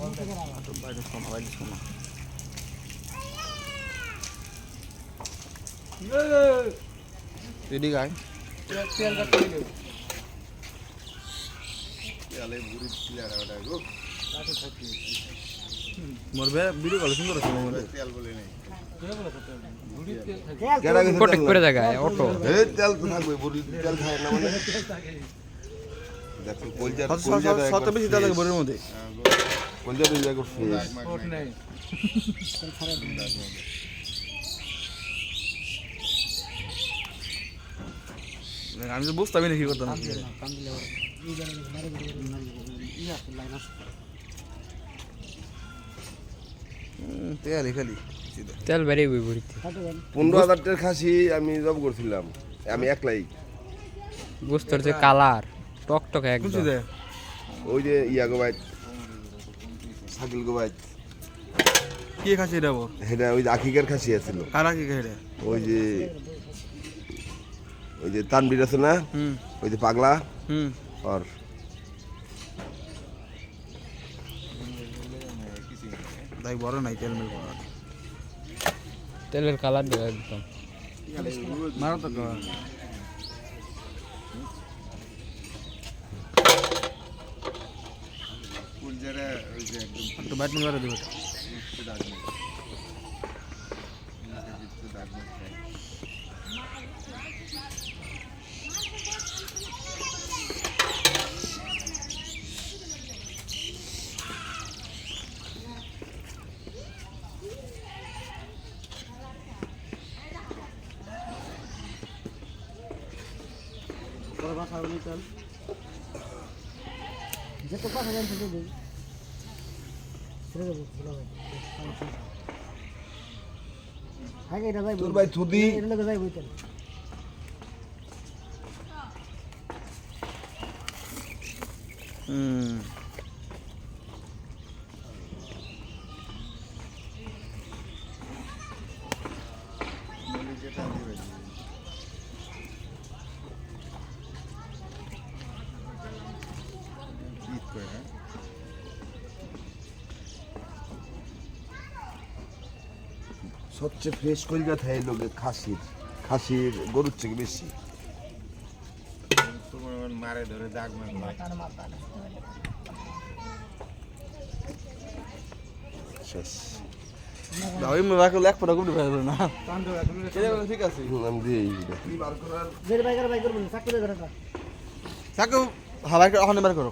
বাইরে শোনা এদিকে আয় তেল কাটতে দিলে তেলে বুড়ি প্লেয়ার ওটা গো কাটে থাকি মরবে ভিডিও কল সুন্দর আছে মরবে তেল বলে নাই কে বলে তেল বুড়ি তেল থাকে কেডা গেছে প্রোটেক্ট করে দেখায় অটো এই তেল তো থাকবে বুড়ি তেল খায় না মানে দেখো কলজার শত বেশি তেল লাগে বড়ির মধ্যে কলজার এই জায়গা ফ্রেশ ওট নাই আমি তো বুঝতামই না কি করতাম তেল খালি তেল বেরিয়ে বই বড়িতে 15,000 টাকার খাসি আমি জব করছিলাম আমি একলাই গোস্তর যে কালার টকটক একদম বুঝছি দে ওই যে ইয়া গোবাইত সাকিল গোবাইত কি খাসি এটা বল এটা ওই যে আকিকার খাসি আছিল কারা কি খাইরে ওই যে তানবীর আছে না ওই যে পাগলা আর তাই বড় নাই তেল মিল করা তেলের কালার দেবে একদম মারো তো কুলজারে ওই যে একদম তো ব্যাট মারা দেবে বড় বাসা হলি তেল যে তো পাখা জানতে দেই ছেড়ে দেবো ভালো হবে আগে এটা যাই তোর ভাই থুদি এটা লাগে যাই বইতেন সবচেয়ে ফ্রেশ কলজা থাকে লোকে খাসির গরুর থেকে বেশি মারে ধরে দাগ শেষ ওই রাখো লেখ পড়া গুলি ভাই না কান্দ রাখলে ঠিক আছে আমি দিই যে বাইকার বাইক করবেন চাকরি ধরে সাকু হাওয়াই ওখানে বার করো